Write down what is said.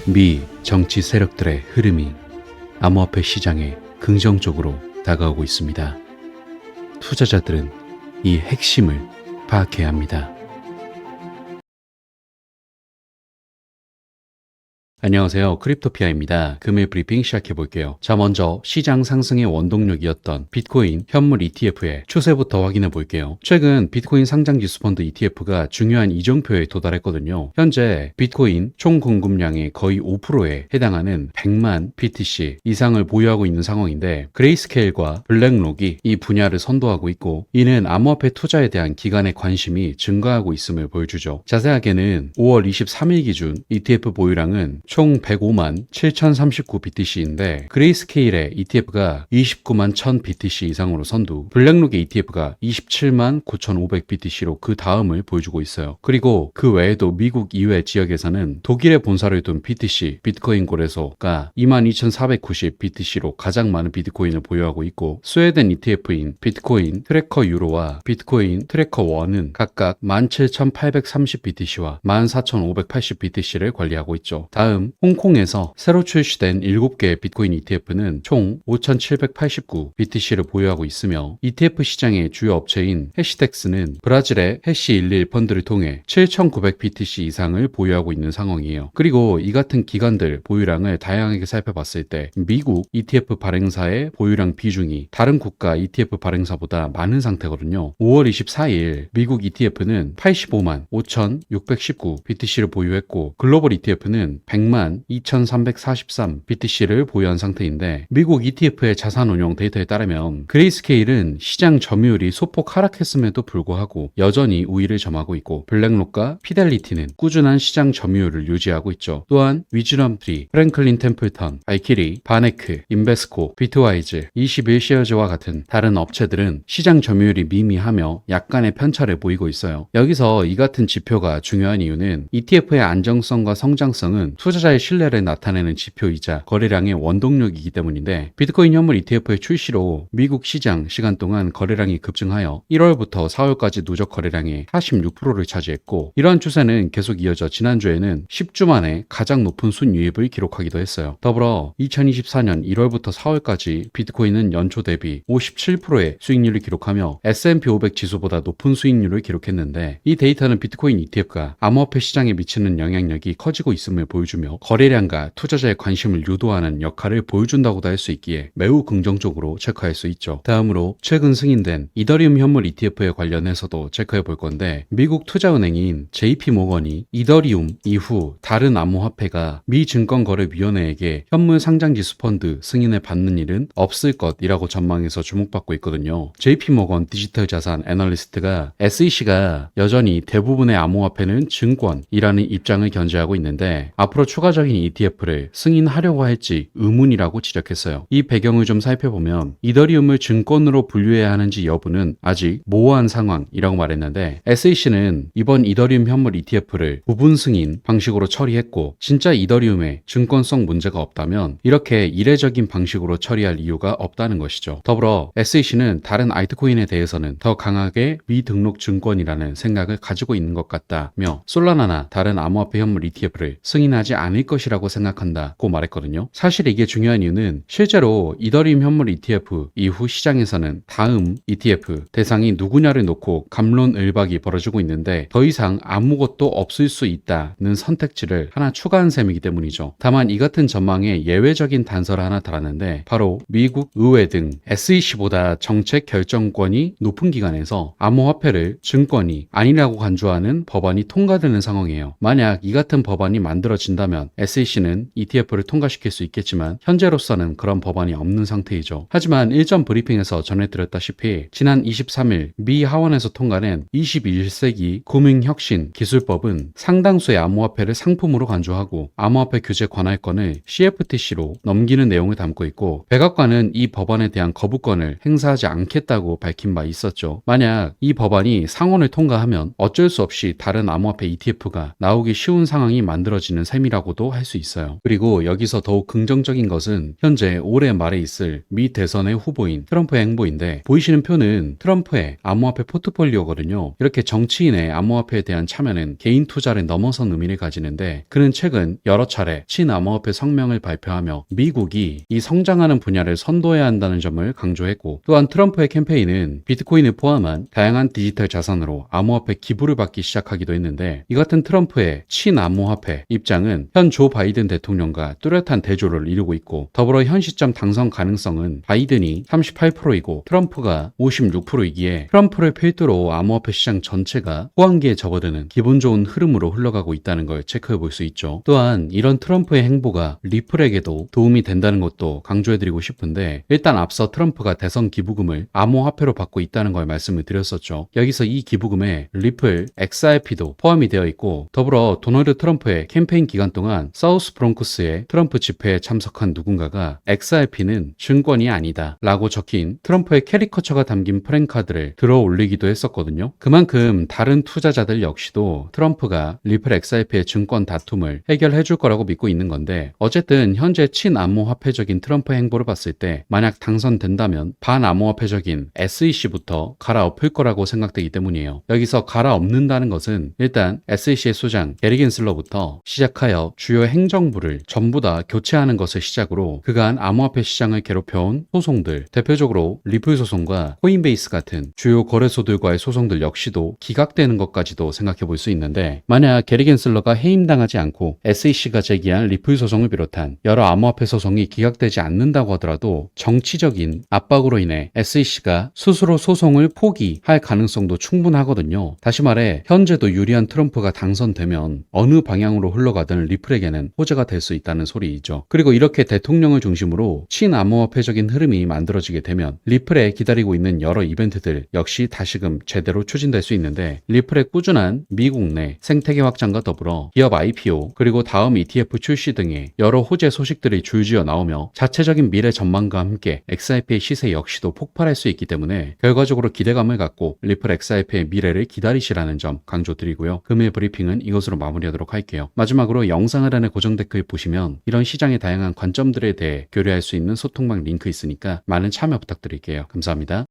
미 정치 세력들의 흐름이 암호화폐 시장에 긍정적으로 다가오고 있습니다. 투자자들은 이 핵심을 파악해야 합니다. 안녕하세요. 크립토피아입니다. 금일 브리핑 시작해볼게요. 자, 먼저 시장 상승의 원동력이었던 비트코인 현물 ETF의 추세부터 확인해 볼게요. 최근 비트코인 상장지수 펀드 ETF가 중요한 이정표에 도달했거든요. 현재 비트코인 총 공급량의 거의 5%에 해당하는 100만 BTC 이상을 보유하고 있는 상황인데, 그레이스케일과 블랙록이 이 분야를 선도하고 있고, 이는 암호화폐 투자에 대한 기관의 관심이 증가하고 있음을 보여주죠. 자세하게는 5월 23일 기준 ETF 보유량은 총 105만 7039 BTC인데, 그레이스케일의 ETF가 29만 1000 BTC 이상으로 선두, 블랙록의 ETF가 27만 9500 BTC로 그 다음을 보여주고 있어요. 그리고 그 외에도 미국 이외 지역에서는 독일에 본사를 둔 BTC, 비트코인 거래소가 22,490 BTC로 가장 많은 비트코인을 보유하고 있고, 스웨덴 ETF인 비트코인 트래커 유로와 비트코인 트래커 원은 각각 17,830 BTC와 14,580 BTC를 관리하고 있죠. 다음 홍콩에서 새로 출시된 7개의 비트코인 ETF는 총 5,789 BTC를 보유하고 있으며, ETF 시장의 주요 업체인 해시덱스는 브라질의 해시11 펀드를 통해 7,900 BTC 이상을 보유하고 있는 상황이에요. 그리고 이 같은 기관들 보유량을 다양하게 살펴봤을 때 미국 ETF 발행사의 보유량 비중이 다른 국가 ETF 발행사보다 많은 상태거든요. 5월 24일 미국 ETF는 85만 5,619 BTC를 보유했고, 글로벌 ETF는 100만 2,343 BTC를 보유한 상태인데, 미국 ETF의 자산 운용 데이터에 따르면 그레이스케일은 시장 점유율이 소폭 하락했음에도 불구하고 여전히 우위를 점하고 있고, 블랙록과 피델리티는 꾸준한 시장 점유율을 유지하고 있죠. 또한 위즈덤3, 프랭클린 템플턴, 발키리, 바네크, 인베스코, 비트와이즈, 21쉐어즈와 같은 다른 업체들은 시장 점유율이 미미하며 약간의 편차를 보이고 있어요. 여기서 이 같은 지표가 중요한 이유는 ETF의 안정성과 성장성은 투자자의 신뢰를 나타내는 지표이자 거래량의 원동력이기 때문인데, 비트코인 현물 ETF의 출시로 미국 시장 시간 동안 거래량이 급증하여 1월부터 4월까지 누적 거래량의 46%를 차지했고, 이러한 추세는 계속 이어져 지난주에는 10주 만에 가장 높은 순이익을 기록하기도 했어요. 더불어 2024년 1월부터 4월까지 비트코인은 연초 대비 57%의 수익률을 기록하며 S&P 500 지수보다 높은 수익률을 기록했는데, 이 데이터는 비트코인 ETF가 암호화폐 시장에 미치는 영향력이 커지고 있음을 보여주며 거래량과 투자자의 관심을 유도하는 역할을 보여준다고도 할 수 있기에 매우 긍정적으로 체크할 수 있죠. 다음으로 최근 승인된 이더리움 현물 ETF에 관련해서도 체크해 볼 건데, 미국 투자은행인 JP모건이 이더리움 이후 다른 암호화폐가 미 증권거래위원회에게 현물 상장지수 펀드 승인을 받는 일은 없을 것이라고 전망해서 주목받고 있거든요. JP모건 디지털 자산 애널리스트가 SEC가 여전히 대부분의 암호화폐는 증권이라는 입장을 견지하고 있는데, 앞으로 추가적인 ETF를 승인하려고 할지 의문이라고 지적했어요. 이 배경을 좀 살펴보면 이더리움을 증권으로 분류해야 하는지 여부는 아직 모호한 상황이라고 말했는데, SEC는 이번 이더리움 현물 ETF를 부분 승인 방식으로 처리했고, 진짜 이더리움에 증권성 문제가 없다면 이렇게 이례적인 방식으로 처리할 이유가 없다는 것이죠. 더불어 SEC는 다른 알트코인에 대해서는 더 강하게 미등록 증권이라는 생각을 가지고 있는 것 같다며, 솔라나나 다른 암호화폐 현물 ETF를 승인하지 않을 것이라고 생각한다고 말했거든요. 사실 이게 중요한 이유는 실제로 이더리움 현물 ETF 이후 시장에서는 다음 ETF 대상이 누구냐를 놓고 갑론을박이 벌어지고 있는데, 더 이상 아무것도 없을 수 있다는 선택지를 하나 추가한 셈이기 때문이죠. 다만 이 같은 전망에 예외적인 단서를 하나 달았는데, 바로 미국 의회 등 SEC보다 정책 결정권이 높은 기관에서 암호화폐를 증권이 아니라고 간주하는 법안이 통과되는 상황이에요. 만약 이 같은 법안이 만들어진다면 SEC는 ETF를 통과시킬 수 있겠지만, 현재로서는 그런 법안이 없는 상태이죠. 하지만 일전 브리핑에서 전해드렸다시피 지난 23일 미 하원에서 통과된 21세기 금융혁신 기술법은 상당수의 암호화폐를 상품으로 간주하고 암호화폐 규제 관할권을 CFTC로 넘기는 내용을 담고 있고, 백악관은 이 법안에 대한 거부권을 행사하지 않겠다고 밝힌 바 있었죠. 만약 이 법안이 상원을 통과하면 어쩔 수 없이 다른 암호화폐 ETF가 나오기 쉬운 상황이 만들어지는 셈이라고 라고도 할 수 있어요. 그리고 여기서 더욱 긍정적인 것은 현재 올해 말에 있을 미 대선의 후보인 트럼프의 행보인데, 보이시는 표는 트럼프의 암호화폐 포트폴리오거든요. 이렇게 정치인의 암호화폐에 대한 참여는 개인 투자를 넘어선 의미를 가지는데, 그는 최근 여러 차례 친암호화폐 성명을 발표하며 미국이 이 성장하는 분야를 선도해야 한다는 점을 강조했고, 또한 트럼프의 캠페인은 비트코인을 포함한 다양한 디지털 자산으로 암호화폐 기부를 받기 시작하기도 했는데, 이 같은 트럼프의 친암호화폐 입장은 현 조 바이든 대통령과 뚜렷한 대조를 이루고 있고, 더불어 현 시점 당선 가능성은 바이든이 38%이고 트럼프가 56%이기에 트럼프를 필두로 암호화폐 시장 전체가 호황기에 접어드는 기분 좋은 흐름으로 흘러가고 있다는 걸 체크해 볼 수 있죠. 또한 이런 트럼프의 행보가 리플에게도 도움이 된다는 것도 강조해드리고 싶은데, 일단 앞서 트럼프가 대선 기부금을 암호화폐로 받고 있다는 걸 말씀을 드렸었죠. 여기서 이 기부금에 리플, XRP도 포함이 되어 있고, 더불어 도널드 트럼프의 캠페인 기간 동안 사우스 브롱크스의 트럼프 집회에 참석한 누군가가 XRP는 증권이 아니다 라고 적힌 트럼프의 캐리커처가 담긴 프랭카드를 들어 올리기도 했었거든요. 그만큼 다른 투자자들 역시도 트럼프가 리플 XRP의 증권 다툼을 해결해 줄 거라고 믿고 있는 건데, 어쨌든 현재 친암호화폐적인 트럼프의 행보를 봤을 때 만약 당선된다면 반암호화폐적인 SEC부터 갈아엎을 거라고 생각되기 때문이에요. 여기서 갈아엎는다는 것은 일단 SEC의 소장 게리 겐슬러부터 시작하여 주요 행정부를 전부 다 교체하는 것을 시작으로 그간 암호화폐 시장을 괴롭혀온 소송들, 대표적으로 리플 소송과 코인베이스 같은 주요 거래소들과의 소송들 역시도 기각되는 것까지도 생각해 볼 수 있는데, 만약 게리 겐슬러가 해임당하지 않고 SEC가 제기한 리플 소송을 비롯한 여러 암호화폐 소송이 기각되지 않는다고 하더라도 정치적인 압박으로 인해 SEC가 스스로 소송을 포기할 가능성도 충분하거든요. 다시 말해 현재도 유리한 트럼프가 당선되면 어느 방향으로 흘러가든 리플에게는 호재가 될 수 있다는 소리이죠. 그리고 이렇게 대통령을 중심으로 친암호화폐적인 흐름이 만들어지게 되면 리플에 기다리고 있는 여러 이벤트들 역시 다시금 제대로 추진될 수 있는데, 리플의 꾸준한 미국 내 생태계 확장과 더불어 기업 IPO, 그리고 다음 ETF 출시 등의 여러 호재 소식들이 줄지어 나오며 자체적인 미래 전망과 함께 XRP의 시세 역시도 폭발할 수 있기 때문에 결과적으로 기대감을 갖고 리플 XRP의 미래를 기다리시라는 점 강조드리고요. 금일 브리핑은 이것으로 마무리하도록 할게요. 마지막으로 영상 하단의 고정 댓글 보시면 이런 시장의 다양한 관점들에 대해 교류할 수 있는 소통방 링크 있으니까 많은 참여 부탁드릴게요. 감사합니다.